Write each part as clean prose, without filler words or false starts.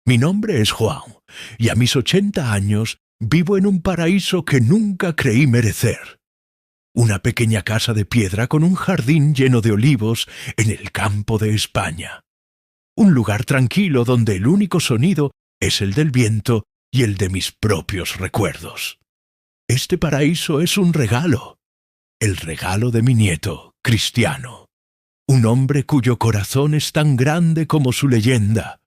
Mi nombre es Juan, y a mis 80 años vivo en un paraíso que nunca creí merecer. Una pequeña casa de piedra con un jardín lleno de olivos en el campo de España. Un lugar tranquilo donde el único sonido es el del viento y el de mis propios recuerdos. Este paraíso es un regalo, el regalo de mi nieto, Cristiano, un hombre cuyo corazón es tan grande como su leyenda.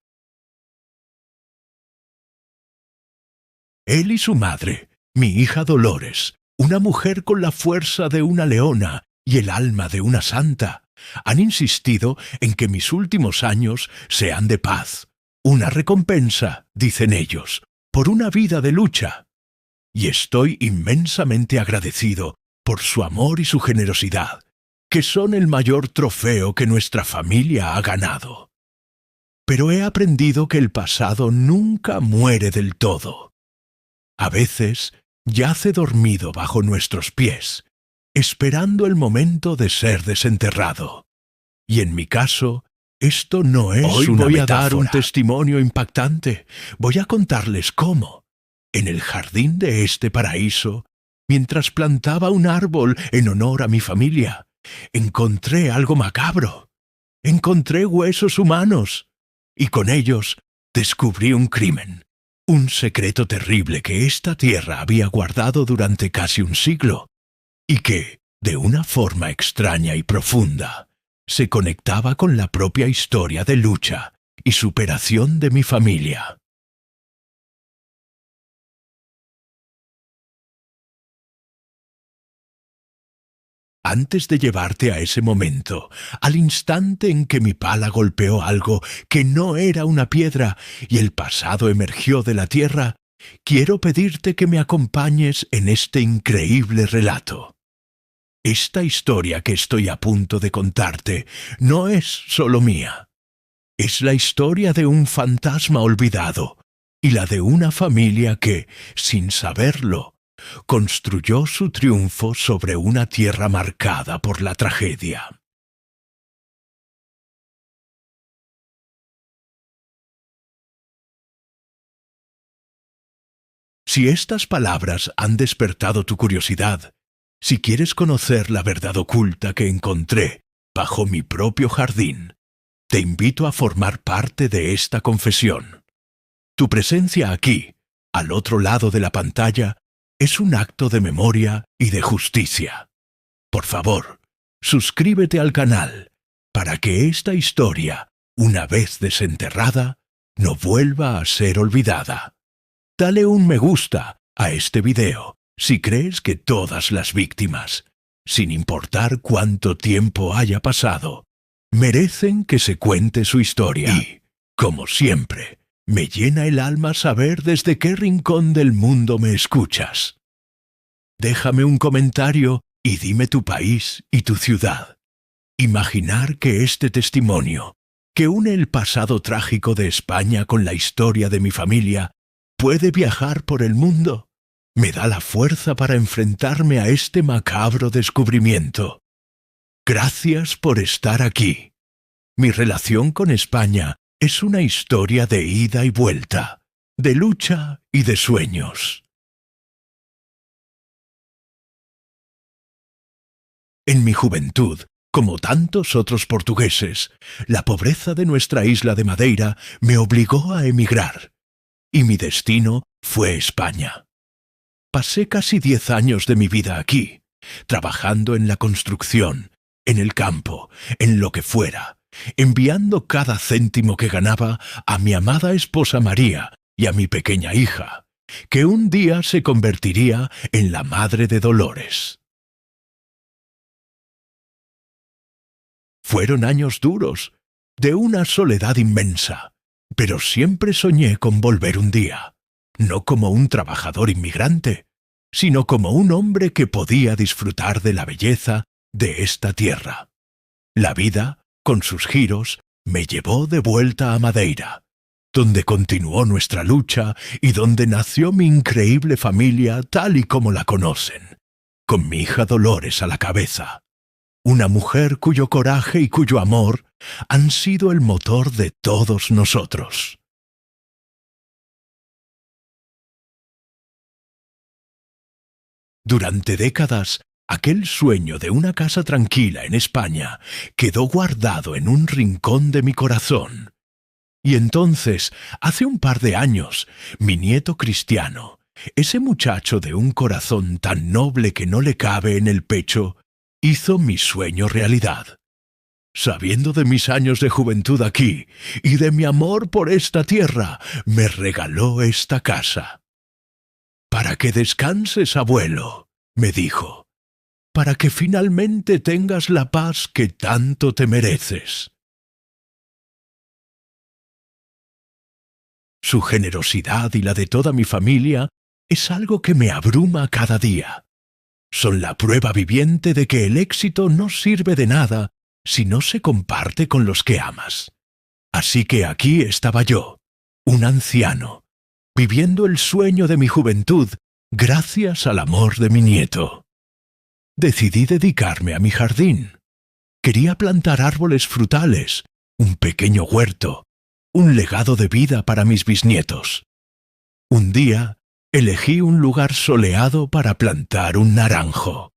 Él y su madre, mi hija Dolores, una mujer con la fuerza de una leona y el alma de una santa, han insistido en que mis últimos años sean de paz, una recompensa, dicen ellos, por una vida de lucha. Y estoy inmensamente agradecido por su amor y su generosidad, que son el mayor trofeo que nuestra familia ha ganado. Pero he aprendido que el pasado nunca muere del todo. A veces yace dormido bajo nuestros pies, esperando el momento de ser desenterrado. Y en mi caso, esto no es Hoy una voy a metáfora. dar un testimonio impactante. Voy a contarles cómo, en el jardín de este paraíso, mientras plantaba un árbol en honor a mi familia, encontré algo macabro. Encontré huesos humanos, y con ellos descubrí un crimen. Un secreto terrible que esta tierra había guardado durante casi un siglo, y que, de una forma extraña y profunda, se conectaba con la propia historia de lucha y superación de mi familia. Antes de llevarte a ese momento, al instante en que mi pala golpeó algo que no era una piedra y el pasado emergió de la tierra, quiero pedirte que me acompañes en este increíble relato. Esta historia que estoy a punto de contarte no es solo mía. Es la historia de un fantasma olvidado y la de una familia que, sin saberlo, construyó su triunfo sobre una tierra marcada por la tragedia. Si estas palabras han despertado tu curiosidad, si quieres conocer la verdad oculta que encontré bajo mi propio jardín, te invito a formar parte de esta confesión. Tu presencia aquí, al otro lado de la pantalla, es un acto de memoria y de justicia. Por favor, suscríbete al canal para que esta historia, una vez desenterrada, no vuelva a ser olvidada. Dale un me gusta a este video si crees que todas las víctimas, sin importar cuánto tiempo haya pasado, merecen que se cuente su historia. Y, como siempre, me llena el alma saber desde qué rincón del mundo me escuchas. Déjame un comentario y dime tu país y tu ciudad. Imaginar que este testimonio, que une el pasado trágico de España con la historia de mi familia, puede viajar por el mundo, me da la fuerza para enfrentarme a este macabro descubrimiento. Gracias por estar aquí. Mi relación con España es una historia de ida y vuelta, de lucha y de sueños. En mi juventud, como tantos otros portugueses, la pobreza de nuestra isla de Madeira me obligó a emigrar, y mi destino fue España. Pasé casi 10 años de mi vida aquí, trabajando en la construcción, en el campo, en lo que fuera, enviando cada céntimo que ganaba a mi amada esposa María y a mi pequeña hija, que un día se convertiría en la madre de Dolores. Fueron años duros, de una soledad inmensa, pero siempre soñé con volver un día, no como un trabajador inmigrante, sino como un hombre que podía disfrutar de la belleza de esta tierra. La vida, con sus giros, me llevó de vuelta a Madeira, donde continuó nuestra lucha y donde nació mi increíble familia tal y como la conocen, con mi hija Dolores a la cabeza. Una mujer cuyo coraje y cuyo amor han sido el motor de todos nosotros. Durante décadas, aquel sueño de una casa tranquila en España quedó guardado en un rincón de mi corazón. Y entonces, hace un par de años, mi nieto Cristiano, ese muchacho de un corazón tan noble que no le cabe en el pecho, hizo mi sueño realidad. Sabiendo de mis años de juventud aquí y de mi amor por esta tierra, me regaló esta casa. «Para que descanses, abuelo», me dijo, «para que finalmente tengas la paz que tanto te mereces». Su generosidad y la de toda mi familia es algo que me abruma cada día. Son la prueba viviente de que el éxito no sirve de nada si no se comparte con los que amas. Así que aquí estaba yo, un anciano, viviendo el sueño de mi juventud gracias al amor de mi nieto. Decidí dedicarme a mi jardín. Quería plantar árboles frutales, un pequeño huerto, un legado de vida para mis bisnietos. Un día, elegí un lugar soleado para plantar un naranjo.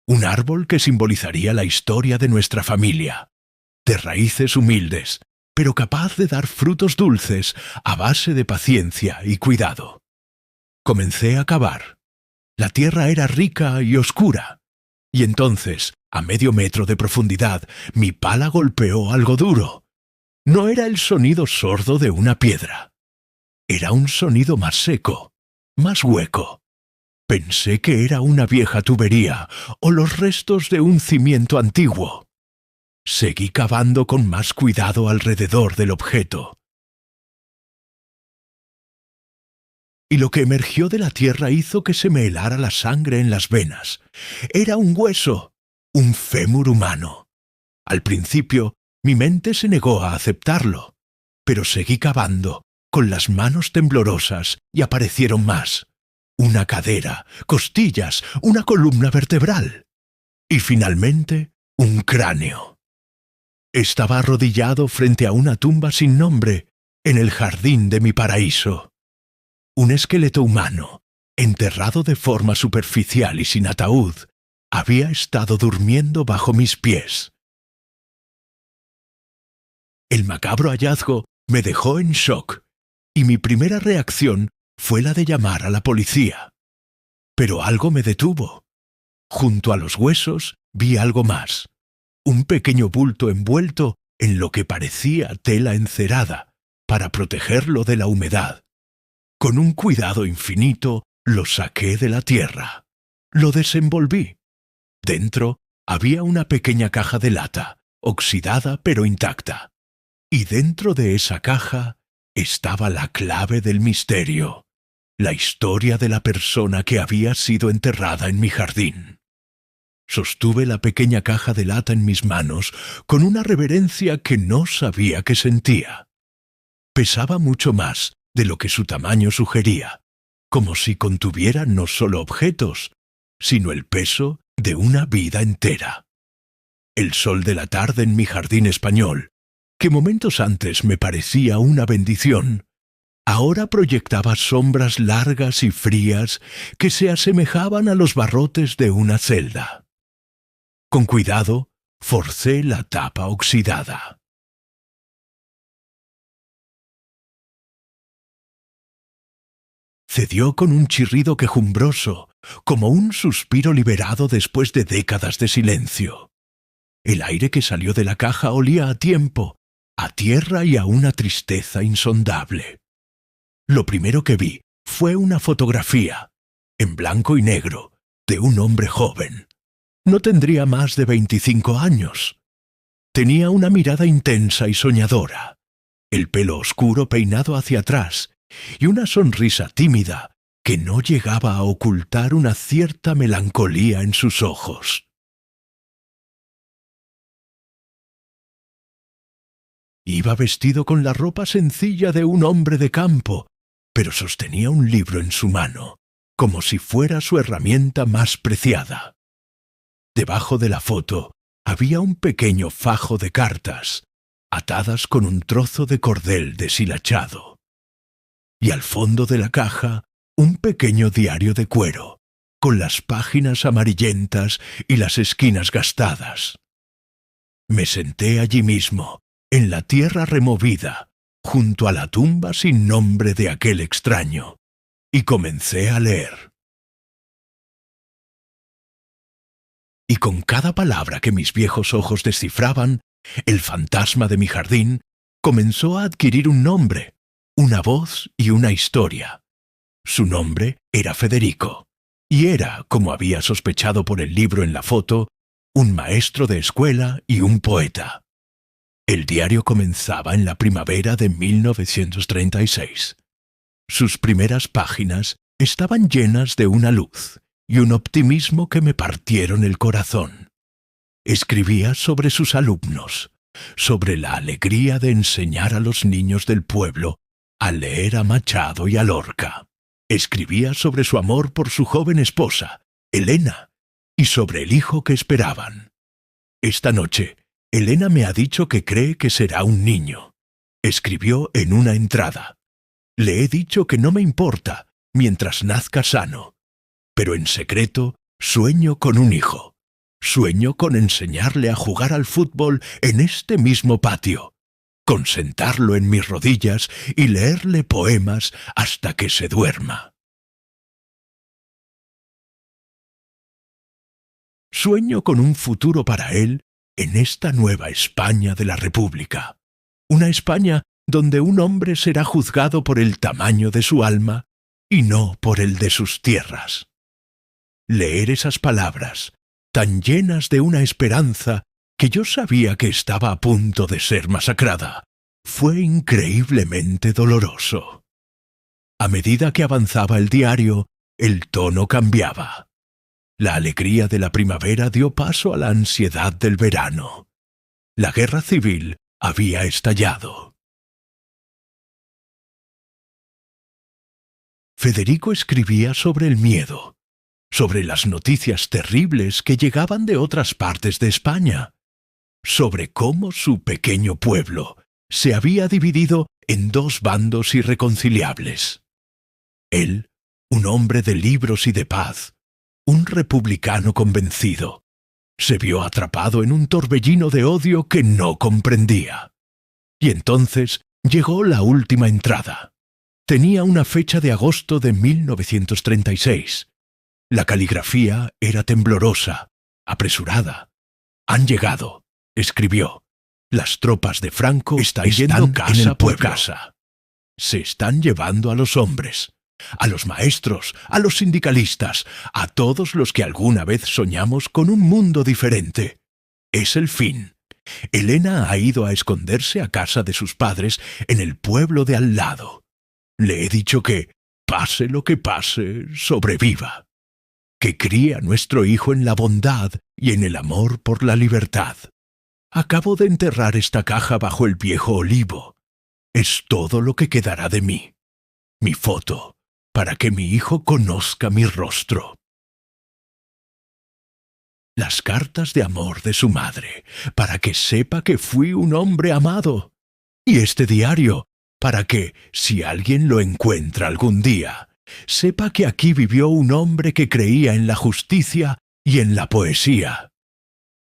Un árbol que simbolizaría la historia de nuestra familia, de raíces humildes, pero capaz de dar frutos dulces a base de paciencia y cuidado. Comencé a cavar. La tierra era rica y oscura, y entonces, a medio metro de profundidad, mi pala golpeó algo duro. No era el sonido sordo de una piedra. Era un sonido más seco, más hueco. Pensé que era una vieja tubería o los restos de un cimiento antiguo. Seguí cavando con más cuidado alrededor del objeto. Y lo que emergió de la tierra hizo que se me helara la sangre en las venas. Era un hueso, un fémur humano. Al principio, mi mente se negó a aceptarlo, pero seguí cavando, con las manos temblorosas, y aparecieron más. Una cadera, costillas, una columna vertebral. Y finalmente, un cráneo. Estaba arrodillado frente a una tumba sin nombre, en el jardín de mi paraíso. Un esqueleto humano, enterrado de forma superficial y sin ataúd, había estado durmiendo bajo mis pies. El macabro hallazgo me dejó en shock, y mi primera reacción fue la de llamar a la policía. Pero algo me detuvo. Junto a los huesos vi algo más. Un pequeño bulto envuelto en lo que parecía tela encerada, para protegerlo de la humedad. Con un cuidado infinito, lo saqué de la tierra. Lo desenvolví. Dentro había una pequeña caja de lata, oxidada pero intacta. Y dentro de esa caja estaba la clave del misterio, la historia de la persona que había sido enterrada en mi jardín. Sostuve la pequeña caja de lata en mis manos con una reverencia que no sabía que sentía. Pesaba mucho más de lo que su tamaño sugería, como si contuviera no solo objetos, sino el peso de una vida entera. El sol de la tarde en mi jardín español, que momentos antes me parecía una bendición, ahora proyectaba sombras largas y frías que se asemejaban a los barrotes de una celda. Con cuidado, forcé la tapa oxidada. Cedió con un chirrido quejumbroso, como un suspiro liberado después de décadas de silencio. El aire que salió de la caja olía a tiempo, a tierra y a una tristeza insondable. Lo primero que vi fue una fotografía, en blanco y negro, de un hombre joven. No tendría más de 25 años. Tenía una mirada intensa y soñadora, el pelo oscuro peinado hacia atrás y una sonrisa tímida que no llegaba a ocultar una cierta melancolía en sus ojos. Iba vestido con la ropa sencilla de un hombre de campo, pero sostenía un libro en su mano, como si fuera su herramienta más preciada. Debajo de la foto había un pequeño fajo de cartas, atadas con un trozo de cordel deshilachado. y al fondo de la caja un pequeño diario de cuero, con las páginas amarillentas y las esquinas gastadas. Me senté allí mismo, en la tierra removida, junto a la tumba sin nombre de aquel extraño, y comencé a leer. Y con cada palabra que mis viejos ojos descifraban, el fantasma de mi jardín comenzó a adquirir un nombre, una voz y una historia. Su nombre era Federico, y era, como había sospechado por el libro en la foto, un maestro de escuela y un poeta. El diario comenzaba en la primavera de 1936. Sus primeras páginas estaban llenas de una luz y un optimismo que me partieron el corazón. Escribía sobre sus alumnos, sobre la alegría de enseñar a los niños del pueblo a leer a Machado y a Lorca. Escribía sobre su amor por su joven esposa, Elena, y sobre el hijo que esperaban. Esta noche, Elena me ha dicho que cree que será un niño. Escribió en una entrada. Le he dicho que no me importa, mientras nazca sano. Pero en secreto sueño con un hijo. Sueño con enseñarle a jugar al fútbol en este mismo patio, con sentarlo en mis rodillas y leerle poemas hasta que se duerma. Sueño con un futuro para él en esta nueva España de la República. Una España donde un hombre será juzgado por el tamaño de su alma y no por el de sus tierras. Leer esas palabras, tan llenas de una esperanza que yo sabía que estaba a punto de ser masacrada, fue increíblemente doloroso. A medida que avanzaba el diario, el tono cambiaba. La alegría de la primavera dio paso a la ansiedad del verano. La guerra civil había estallado. Federico escribía sobre el miedo, sobre las noticias terribles que llegaban de otras partes de España, sobre cómo su pequeño pueblo se había dividido en dos bandos irreconciliables. Él, un hombre de libros y de paz, un republicano convencido, se vio atrapado en un torbellino de odio que no comprendía. Y entonces llegó la última entrada. Tenía una fecha de agosto de 1936. La caligrafía era temblorosa, apresurada. «Han llegado», escribió. «Las tropas de Franco están yendo casa por casa. Se están llevando a los hombres, a los maestros, a los sindicalistas, a todos los que alguna vez soñamos con un mundo diferente. Es el fin. Elena ha ido a esconderse a casa de sus padres en el pueblo de al lado. Le he dicho que, pase lo que pase, sobreviva. Que críe a nuestro hijo en la bondad y en el amor por la libertad. Acabo de enterrar esta caja bajo el viejo olivo. Es todo lo que quedará de mí. Mi foto, para que mi hijo conozca mi rostro». Las cartas de amor de su madre, para que sepa que fui un hombre amado. Y este diario, para que, si alguien lo encuentra algún día, sepa que aquí vivió un hombre que creía en la justicia y en la poesía.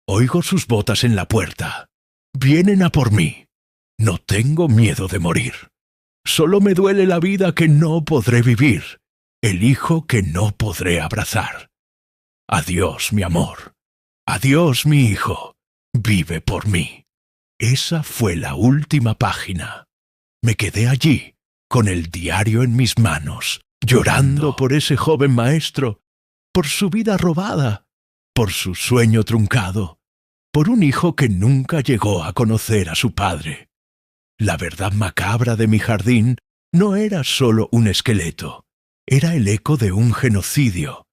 Oigo sus botas en la puerta. Vienen a por mí. No tengo miedo de morir. Solo me duele la vida que no podré vivir, el hijo que no podré abrazar. Adiós, mi amor. Adiós, mi hijo. Vive por mí. Esa fue la última página. Me quedé allí, con el diario en mis manos, llorando por ese joven maestro, por su vida robada, por su sueño truncado, por un hijo que nunca llegó a conocer a su padre. La verdad macabra de mi jardín no era solo un esqueleto, era el eco de un genocidio,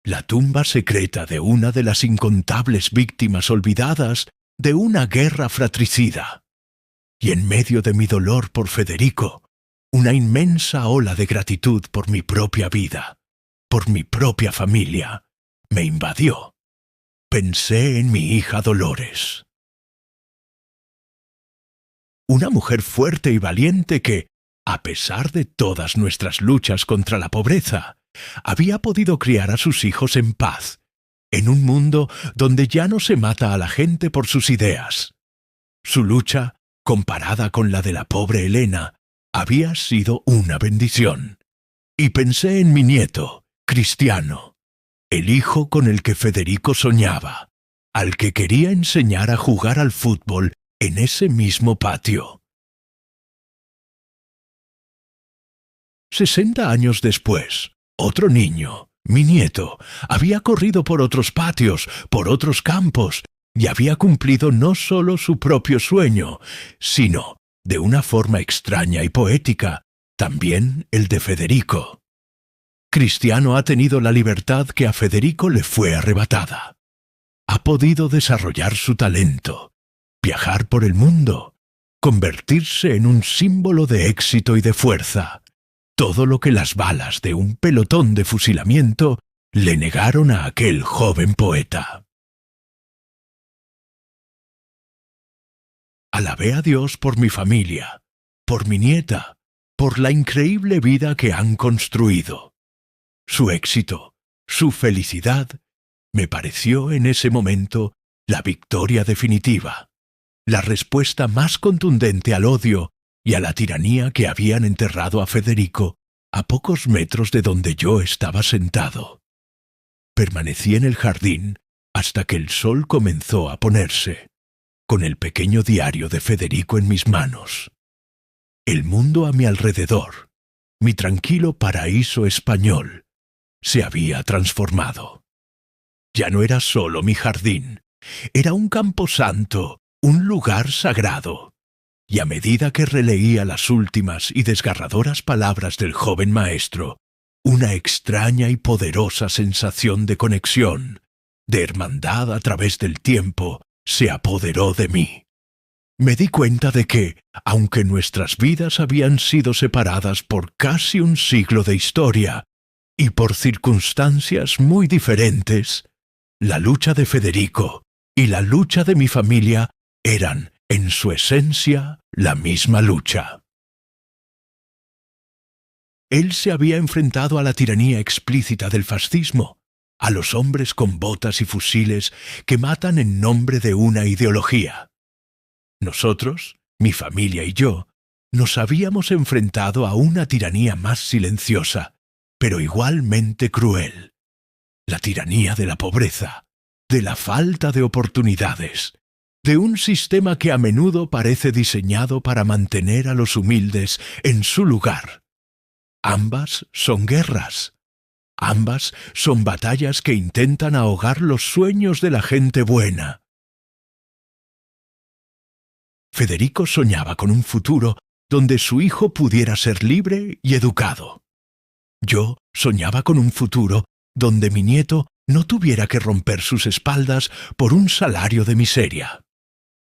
la tumba secreta de una de las incontables víctimas olvidadas de una guerra fratricida. Y en medio de mi dolor por Federico, una inmensa ola de gratitud por mi propia vida, por mi propia familia, me invadió. Pensé en mi hija Dolores. Una mujer fuerte y valiente que, a pesar de todas nuestras luchas contra la pobreza, había podido criar a sus hijos en paz, en un mundo donde ya no se mata a la gente por sus ideas. Su lucha, comparada con la de la pobre Elena, había sido una bendición. Y pensé en mi nieto, Cristiano, el hijo con el que Federico soñaba, al que quería enseñar a jugar al fútbol en ese mismo patio. 60 años después, otro niño, mi nieto, había corrido por otros patios, por otros campos, y había cumplido no solo su propio sueño, sino, de una forma extraña y poética, también el de Federico. Cristiano ha tenido la libertad que a Federico le fue arrebatada. Ha podido desarrollar su talento, viajar por el mundo, convertirse en un símbolo de éxito y de fuerza. Todo lo que las balas de un pelotón de fusilamiento le negaron a aquel joven poeta. Alabé a Dios por mi familia, por mi nieta, por la increíble vida que han construido. Su éxito, su felicidad, me pareció en ese momento la victoria definitiva, la respuesta más contundente al odio y a la tiranía que habían enterrado a Federico a pocos metros de donde yo estaba sentado. Permanecí en el jardín hasta que el sol comenzó a ponerse, con el pequeño diario de Federico en mis manos. El mundo a mi alrededor, mi tranquilo paraíso español, se había transformado. Ya no era solo mi jardín, era un camposanto, un lugar sagrado. Y a medida que releía las últimas y desgarradoras palabras del joven maestro, una extraña y poderosa sensación de conexión, de hermandad a través del tiempo, se apoderó de mí. Me di cuenta de que, aunque nuestras vidas habían sido separadas por casi un siglo de historia, y por circunstancias muy diferentes, la lucha de Federico y la lucha de mi familia eran, en su esencia, la misma lucha. Él se había enfrentado a la tiranía explícita del fascismo, a los hombres con botas y fusiles que matan en nombre de una ideología. Nosotros, mi familia y yo, nos habíamos enfrentado a una tiranía más silenciosa, pero igualmente cruel. La tiranía de la pobreza, de la falta de oportunidades, de un sistema que a menudo parece diseñado para mantener a los humildes en su lugar. Ambas son guerras. Ambas son batallas que intentan ahogar los sueños de la gente buena. Federico soñaba con un futuro donde su hijo pudiera ser libre y educado. Yo soñaba con un futuro donde mi nieto no tuviera que romper sus espaldas por un salario de miseria.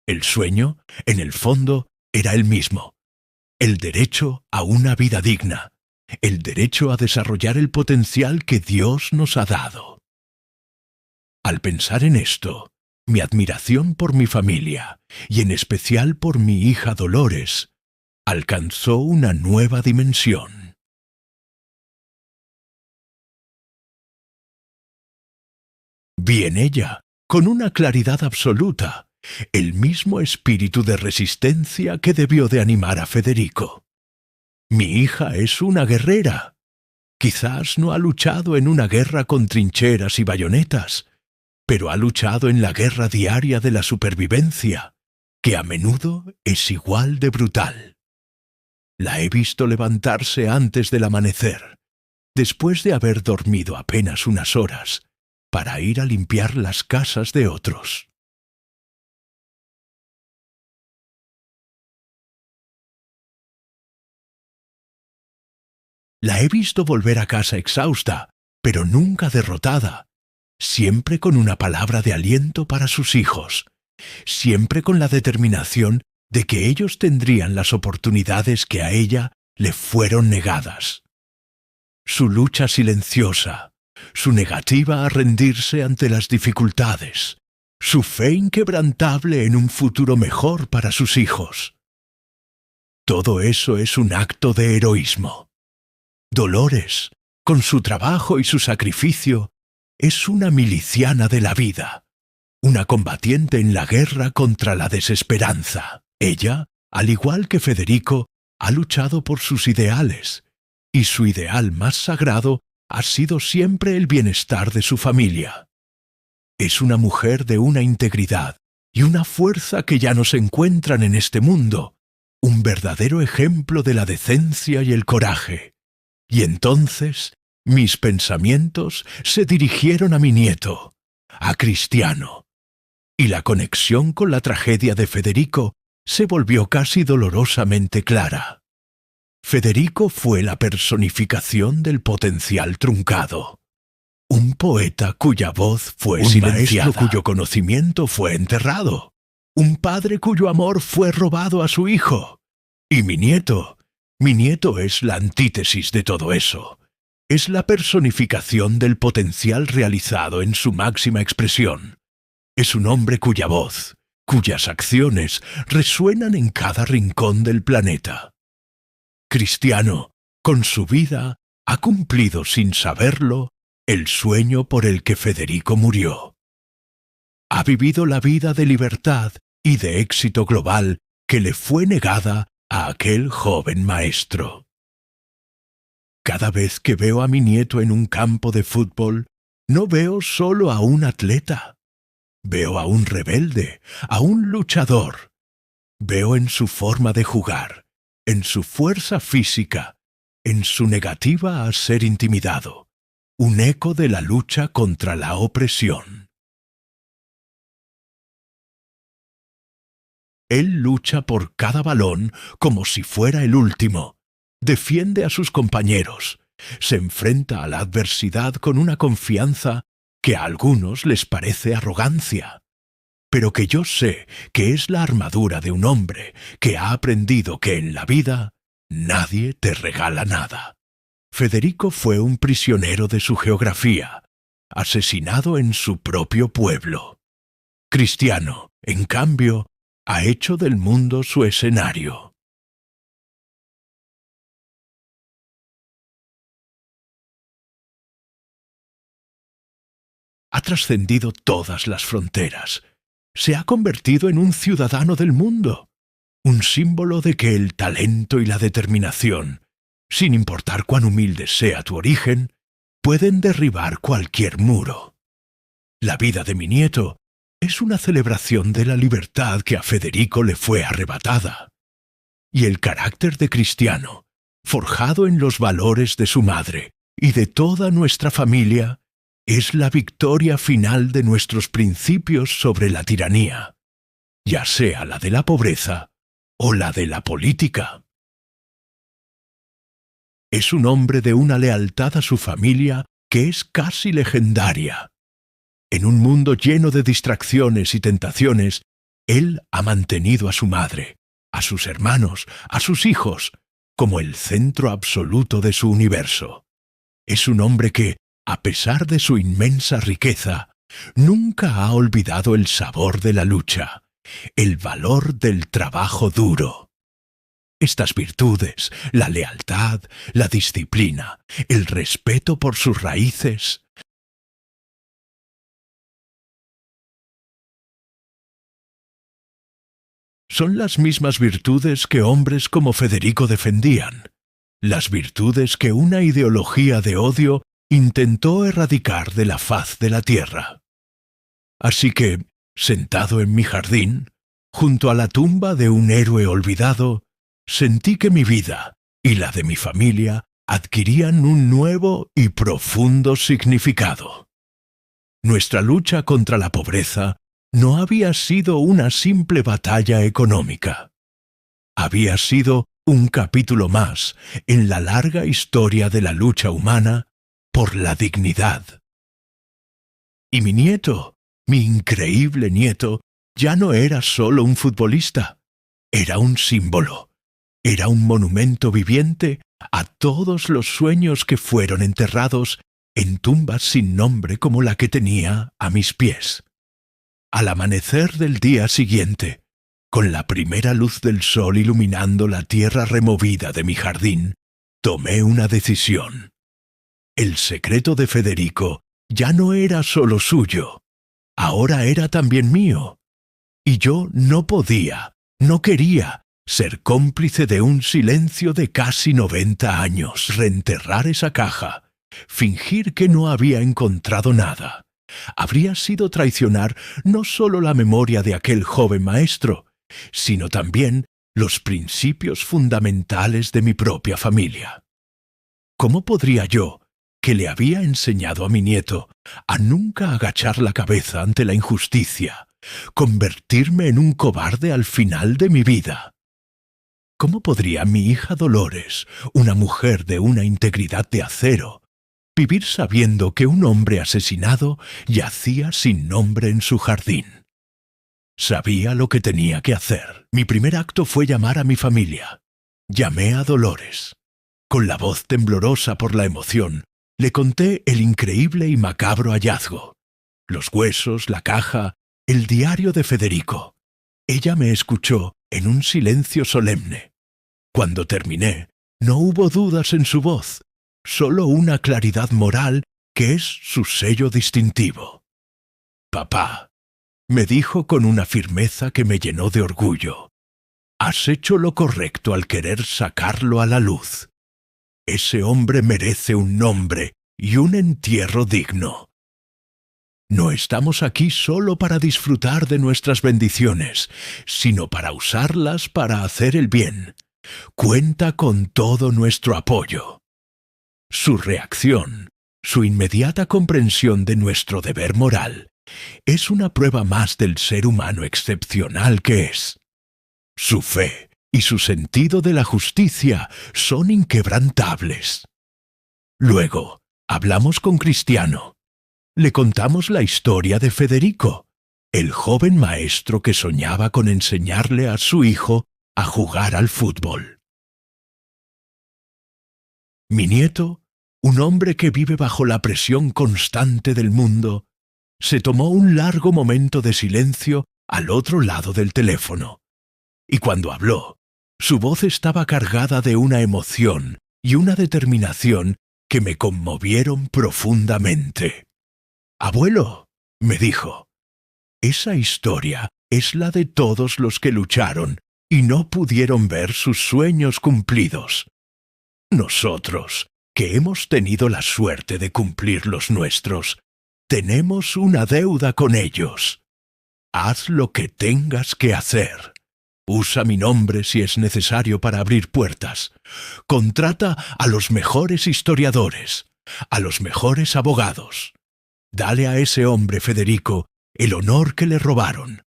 El sueño, en el fondo, era el mismo: el derecho a una vida digna, el derecho a desarrollar el potencial que Dios nos ha dado. Al pensar en esto, mi admiración por mi familia, y en especial por mi hija Dolores, alcanzó una nueva dimensión. Vi en ella, con una claridad absoluta, el mismo espíritu de resistencia que debió de animar a Federico. Mi hija es una guerrera. Quizás no ha luchado en una guerra con trincheras y bayonetas, pero ha luchado en la guerra diaria de la supervivencia, que a menudo es igual de brutal. La he visto levantarse antes del amanecer, después de haber dormido apenas unas horas, para ir a limpiar las casas de otros. La he visto volver a casa exhausta, pero nunca derrotada, siempre con una palabra de aliento para sus hijos, siempre con la determinación de que ellos tendrían las oportunidades que a ella le fueron negadas. Su lucha silenciosa, su negativa a rendirse ante las dificultades, su fe inquebrantable en un futuro mejor para sus hijos. todo eso es un acto de heroísmo. Dolores, con su trabajo y su sacrificio, es una miliciana de la vida, una combatiente en la guerra contra la desesperanza. Ella, al igual que Federico, ha luchado por sus ideales, y su ideal más sagrado ha sido siempre el bienestar de su familia. Es una mujer de una integridad y una fuerza que ya no se encuentran en este mundo, un verdadero ejemplo de la decencia y el coraje. Y entonces mis pensamientos se dirigieron a mi nieto, a Cristiano, y la conexión con la tragedia de Federico se volvió casi dolorosamente clara. Federico fue la personificación del potencial truncado. Un poeta cuya voz fue silenciada. Un maestro cuyo conocimiento fue enterrado. Un padre cuyo amor fue robado a su hijo. Y mi nieto es la antítesis de todo eso. Es la personificación del potencial realizado en su máxima expresión. Es un hombre cuya voz, cuyas acciones resuenan en cada rincón del planeta. Cristiano, con su vida, ha cumplido sin saberlo el sueño por el que Federico murió. Ha vivido la vida de libertad y de éxito global que le fue negada a aquel joven maestro. Cada vez que veo a mi nieto en un campo de fútbol, no veo solo a un atleta. Veo a un rebelde, a un luchador. Veo en su forma de jugar, en su fuerza física, en su negativa a ser intimidado, un eco de la lucha contra la opresión. Él lucha por cada balón como si fuera el último, defiende a sus compañeros, se enfrenta a la adversidad con una confianza que a algunos les parece arrogancia, pero que yo sé que es la armadura de un hombre que ha aprendido que en la vida nadie te regala nada. Federico fue un prisionero de su geografía, asesinado en su propio pueblo. Cristiano, en cambio, ha hecho del mundo su escenario. Ha trascendido todas las fronteras. Se ha convertido en un ciudadano del mundo, un símbolo de que el talento y la determinación, sin importar cuán humilde sea tu origen, pueden derribar cualquier muro. La vida de mi nieto es una celebración de la libertad que a Federico le fue arrebatada. Y el carácter de Cristiano, forjado en los valores de su madre y de toda nuestra familia, es la victoria final de nuestros principios sobre la tiranía, ya sea la de la pobreza o la de la política. Es un hombre de una lealtad a su familia que es casi legendaria. En un mundo lleno de distracciones y tentaciones, él ha mantenido a su madre, a sus hermanos, a sus hijos, como el centro absoluto de su universo. Es un hombre que, a pesar de su inmensa riqueza, nunca ha olvidado el sabor de la lucha, el valor del trabajo duro. Estas virtudes, la lealtad, la disciplina, el respeto por sus raíces, son las mismas virtudes que hombres como Federico defendían, las virtudes que una ideología de odio intentó erradicar de la faz de la tierra. Así que, sentado en mi jardín, junto a la tumba de un héroe olvidado, sentí que mi vida y la de mi familia adquirían un nuevo y profundo significado. Nuestra lucha contra la pobreza no había sido una simple batalla económica. Había sido un capítulo más en la larga historia de la lucha humana por la dignidad. Y mi nieto, mi increíble nieto, ya no era solo un futbolista, era un símbolo, era un monumento viviente a todos los sueños que fueron enterrados en tumbas sin nombre como la que tenía a mis pies. Al amanecer del día siguiente, Con la primera luz del sol iluminando la tierra removida de mi jardín, tomé una decisión. El secreto de Federico ya no era solo suyo, ahora era también mío. Y yo no podía, no quería, ser cómplice de un silencio de casi 90 años, reenterrar esa caja, fingir que no había encontrado nada. Habría sido traicionar no solo la memoria de aquel joven maestro, sino también los principios fundamentales de mi propia familia. ¿Cómo podría yo, que le había enseñado a mi nieto a nunca agachar la cabeza ante la injusticia, convertirme en un cobarde al final de mi vida? ¿Cómo podría mi hija Dolores, una mujer de una integridad de acero, vivir sabiendo que un hombre asesinado yacía sin nombre en su jardín? Sabía lo que tenía que hacer. Mi primer acto fue llamar a mi familia. Llamé a Dolores. Con la voz temblorosa por la emoción, le conté el increíble y macabro hallazgo. Los huesos, la caja, el diario de Federico. Ella me escuchó en un silencio solemne. Cuando terminé, no hubo dudas en su voz, solo una claridad moral que es su sello distintivo. «Papá», me dijo con una firmeza que me llenó de orgullo, «has hecho lo correcto al querer sacarlo a la luz. Ese hombre merece un nombre y un entierro digno. No estamos aquí solo para disfrutar de nuestras bendiciones, sino para usarlas para hacer el bien. Cuenta con todo nuestro apoyo». Su reacción, su inmediata comprensión de nuestro deber moral, es una prueba más del ser humano excepcional que es. Su fe y su sentido de la justicia son inquebrantables. Luego, hablamos con Cristiano. Le contamos la historia de Federico, el joven maestro que soñaba con enseñarle a su hijo a jugar al fútbol. Mi nieto, un hombre que vive bajo la presión constante del mundo, se tomó un largo momento de silencio al otro lado del teléfono. Y cuando habló, su voz estaba cargada de una emoción y una determinación que me conmovieron profundamente. «Abuelo», me dijo, «esa historia es la de todos los que lucharon y no pudieron ver sus sueños cumplidos. Nosotros, que hemos tenido la suerte de cumplir los nuestros, tenemos una deuda con ellos. Haz lo que tengas que hacer. Usa mi nombre si es necesario para abrir puertas. Contrata a los mejores historiadores, a los mejores abogados. Dale a ese hombre, Federico, el honor que le robaron.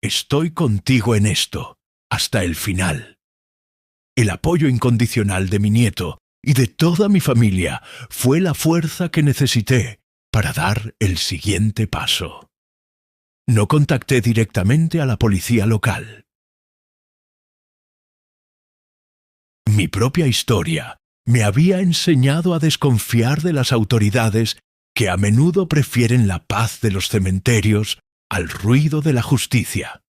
Estoy contigo en esto, hasta el final». El apoyo incondicional de mi nieto y de toda mi familia fue la fuerza que necesité para dar el siguiente paso. No contacté directamente a la policía local. Mi propia historia me había enseñado a desconfiar de las autoridades que a menudo prefieren la paz de los cementerios al ruido de la justicia.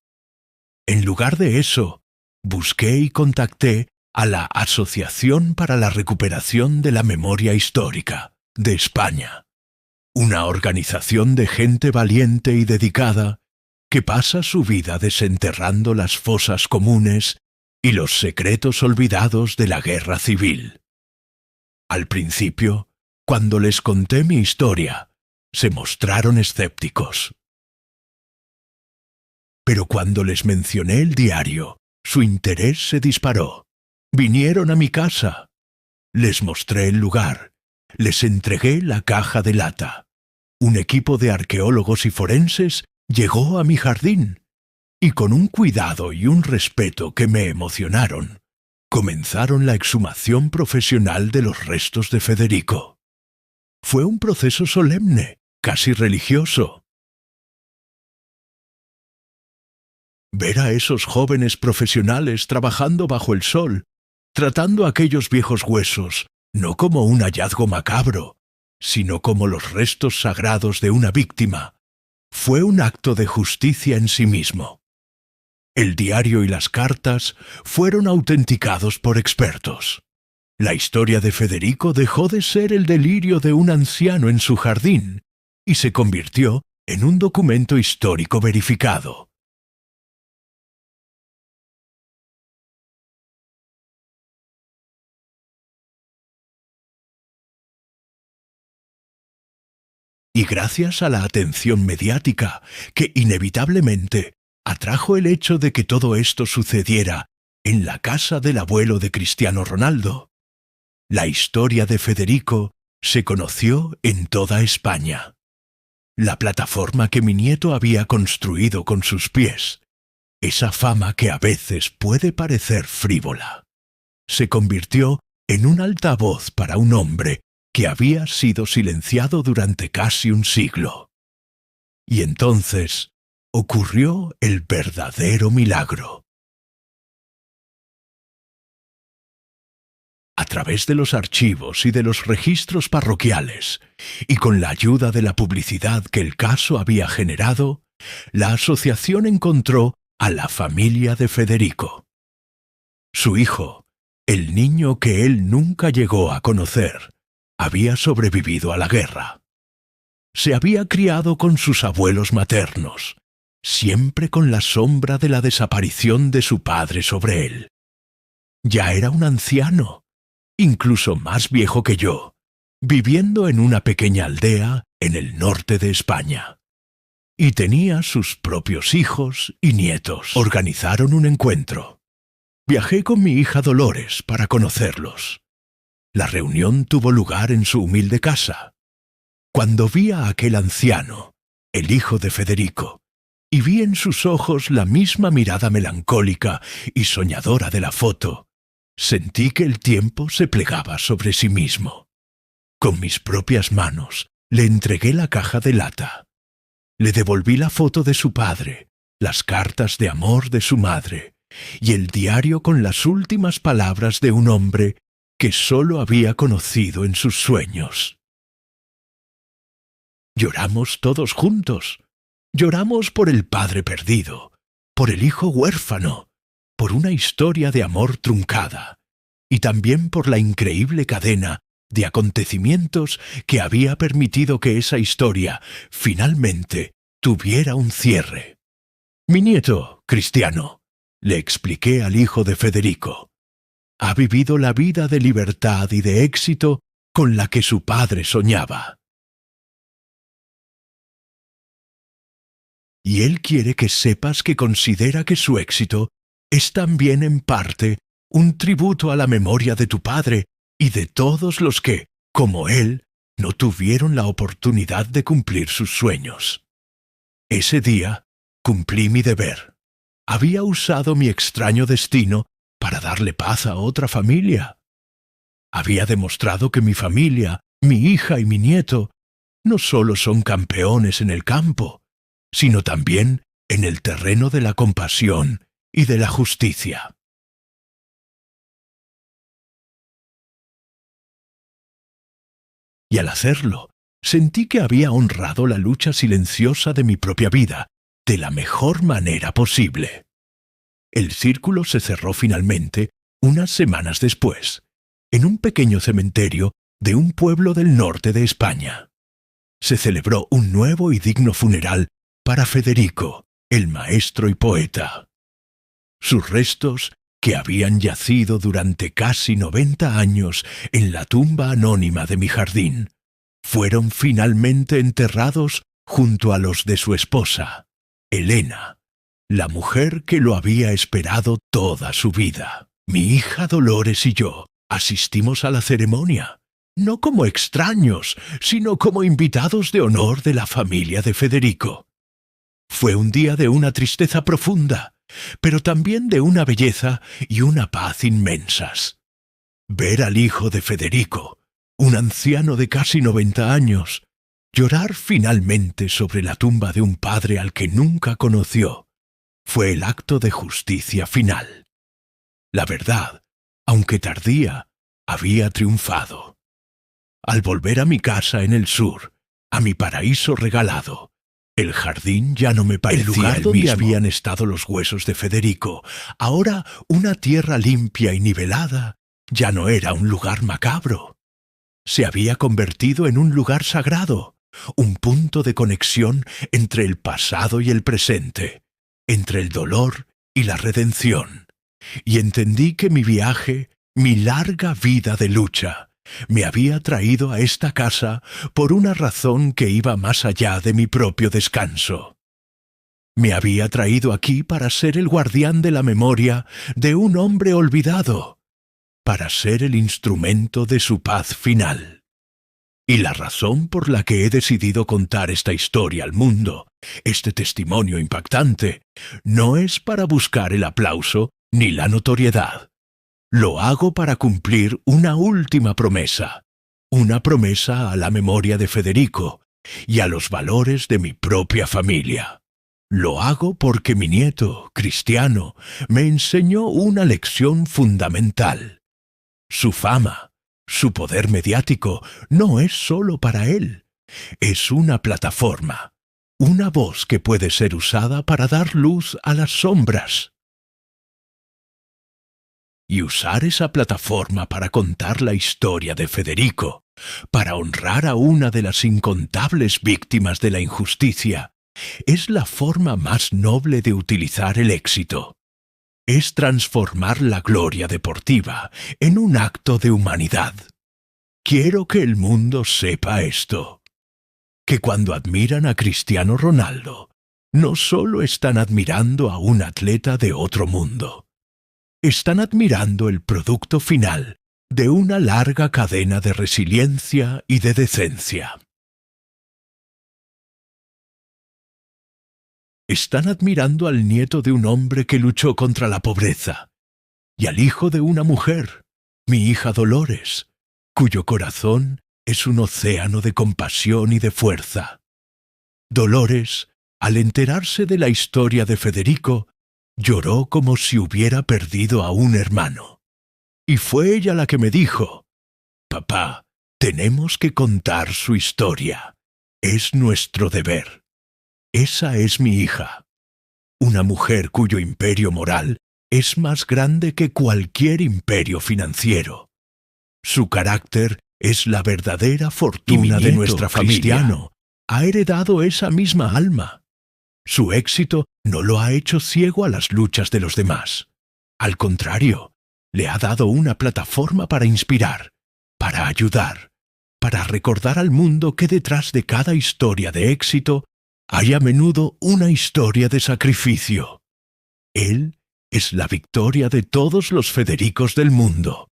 En lugar de eso, busqué y contacté a la Asociación para la Recuperación de la Memoria Histórica de España, una organización de gente valiente y dedicada que pasa su vida desenterrando las fosas comunes y los secretos olvidados de la guerra civil. Al principio, cuando les conté mi historia, se mostraron escépticos. Pero cuando les mencioné el diario, su interés se disparó. Vinieron a mi casa. Les mostré el lugar. Les entregué la caja de lata. Un equipo de arqueólogos y forenses llegó a mi jardín y con un cuidado y un respeto que me emocionaron, comenzaron la exhumación profesional de los restos de Federico. Fue un proceso solemne, casi religioso. Ver a esos jóvenes profesionales trabajando bajo el sol, tratando aquellos viejos huesos, no como un hallazgo macabro, sino como los restos sagrados de una víctima, fue un acto de justicia en sí mismo. El diario y las cartas fueron autenticados por expertos. La historia de Federico dejó de ser el delirio de un anciano en su jardín y se convirtió en un documento histórico verificado. Y gracias a la atención mediática que inevitablemente atrajo el hecho de que todo esto sucediera en la casa del abuelo de Cristiano Ronaldo, la historia de Federico se conoció en toda España. La plataforma que mi nieto había construido con sus pies, esa fama que a veces puede parecer frívola, se convirtió en un altavoz para un hombre que había sido silenciado durante casi un siglo. Y entonces ocurrió el verdadero milagro. A través de los archivos y de los registros parroquiales, y con la ayuda de la publicidad que el caso había generado, la asociación encontró a la familia de Federico. Su hijo, el niño que él nunca llegó a conocer, había sobrevivido a la guerra. Se había criado con sus abuelos maternos, siempre con la sombra de la desaparición de su padre sobre él. Ya era un anciano, incluso más viejo que yo, viviendo en una pequeña aldea en el norte de España. Y tenía sus propios hijos y nietos. Organizaron un encuentro. Viajé con mi hija Dolores para conocerlos. La reunión tuvo lugar en su humilde casa. Cuando vi a aquel anciano, el hijo de Federico, y vi en sus ojos la misma mirada melancólica y soñadora de la foto, sentí que el tiempo se plegaba sobre sí mismo. Con mis propias manos le entregué la caja de lata. Le devolví la foto de su padre, las cartas de amor de su madre y el diario con las últimas palabras de un hombre que sólo había conocido en sus sueños. Lloramos todos juntos. Lloramos por el padre perdido, por el hijo huérfano, por una historia de amor truncada, y también por la increíble cadena de acontecimientos que había permitido que esa historia finalmente tuviera un cierre. Mi nieto, Cristiano, le expliqué al hijo de Federico, ha vivido la vida de libertad y de éxito con la que su padre soñaba. Y él quiere que sepas que considera que su éxito es también en parte un tributo a la memoria de tu padre y de todos los que, como él, no tuvieron la oportunidad de cumplir sus sueños. Ese día cumplí mi deber. Había usado mi extraño destino para darle paz a otra familia. Había demostrado que mi familia, mi hija y mi nieto, no solo son campeones en el campo, sino también en el terreno de la compasión y de la justicia. Y al hacerlo, sentí que había honrado la lucha silenciosa de mi propia vida de la mejor manera posible. El círculo se cerró finalmente unas semanas después, en un pequeño cementerio de un pueblo del norte de España. Se celebró un nuevo y digno funeral para Federico, el maestro y poeta. Sus restos, que habían yacido durante casi 90 años en la tumba anónima de mi jardín, fueron finalmente enterrados junto a los de su esposa, Elena, la mujer que lo había esperado toda su vida. Mi hija Dolores y yo asistimos a la ceremonia, no como extraños, sino como invitados de honor de la familia de Federico. Fue un día de una tristeza profunda, pero también de una belleza y una paz inmensas. Ver al hijo de Federico, un anciano de casi 90 años, llorar finalmente sobre la tumba de un padre al que nunca conoció, fue el acto de justicia final. La verdad, aunque tardía, había triunfado. Al volver a mi casa en el sur, a mi paraíso regalado, El jardín ya no me parecía el lugar donde mismo. habían estado los huesos de Federico. Ahora una tierra limpia y nivelada ya no era un lugar macabro. Se había convertido en un lugar sagrado, un punto de conexión entre el pasado y el presente, entre el dolor y la redención. Y entendí que mi viaje, mi larga vida de lucha, me había traído a esta casa por una razón que iba más allá de mi propio descanso. Me había traído aquí para ser el guardián de la memoria de un hombre olvidado, para ser el instrumento de su paz final. Y la razón por la que he decidido contar esta historia al mundo, este testimonio impactante, no es para buscar el aplauso ni la notoriedad. Lo hago para cumplir una última promesa, una promesa a la memoria de Federico y a los valores de mi propia familia. Lo hago porque mi nieto, Cristiano, me enseñó una lección fundamental. Su fama, su poder mediático, no es solo para él. Es una plataforma, una voz que puede ser usada para dar luz a las sombras. Y usar esa plataforma para contar la historia de Federico, para honrar a una de las incontables víctimas de la injusticia, es la forma más noble de utilizar el éxito. Es transformar la gloria deportiva en un acto de humanidad. Quiero que el mundo sepa esto, que cuando admiran a Cristiano Ronaldo, no solo están admirando a un atleta de otro mundo, están admirando el producto final de una larga cadena de resiliencia y de decencia. Están admirando al nieto de un hombre que luchó contra la pobreza, y al hijo de una mujer, mi hija Dolores, cuyo corazón es un océano de compasión y de fuerza. Dolores, al enterarse de la historia de Federico, lloró como si hubiera perdido a un hermano. Y fue ella la que me dijo: «Papá, tenemos que contar su historia. Es nuestro deber». Esa es mi hija, una mujer cuyo imperio moral es más grande que cualquier imperio financiero. Su carácter es la verdadera fortuna de nuestra familia. Cristiano ha heredado esa misma alma. Su éxito no lo ha hecho ciego a las luchas de los demás. Al contrario, le ha dado una plataforma para inspirar, para ayudar, para recordar al mundo que detrás de cada historia de éxito hay a menudo una historia de sacrificio. Él es la victoria de todos los Federicos del mundo.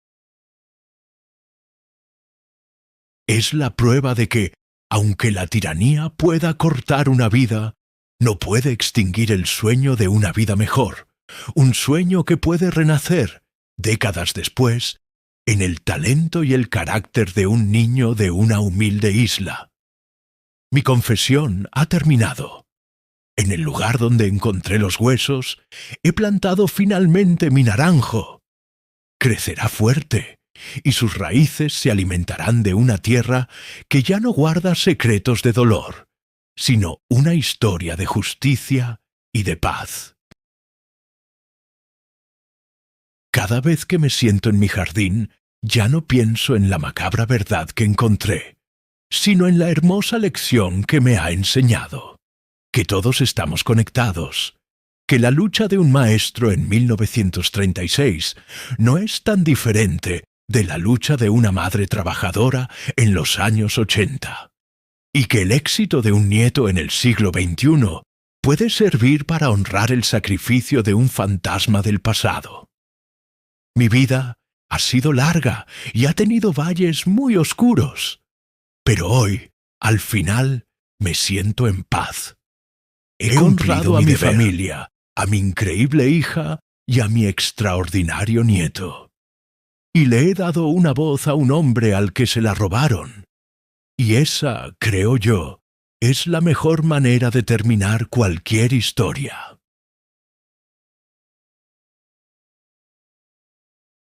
Es la prueba de que, aunque la tiranía pueda cortar una vida, no puede extinguir el sueño de una vida mejor, un sueño que puede renacer, décadas después, en el talento y el carácter de un niño de una humilde isla. Mi confesión ha terminado. En el lugar donde encontré los huesos, he plantado finalmente mi naranjo. Crecerá fuerte, y sus raíces se alimentarán de una tierra que ya no guarda secretos de dolor, sino una historia de justicia y de paz. Cada vez que me siento en mi jardín, ya no pienso en la macabra verdad que encontré, sino en la hermosa lección que me ha enseñado, que todos estamos conectados, que la lucha de un maestro en 1936 no es tan diferente de la lucha de una madre trabajadora en los años 80, y que el éxito de un nieto en el siglo XXI puede servir para honrar el sacrificio de un fantasma del pasado. Mi vida ha sido larga y ha tenido valles muy oscuros, pero hoy, al final, me siento en paz. He honrado a mi familia, a mi increíble hija y a mi extraordinario nieto. Y le he dado una voz a un hombre al que se la robaron. Y esa, creo yo, es la mejor manera de terminar cualquier historia.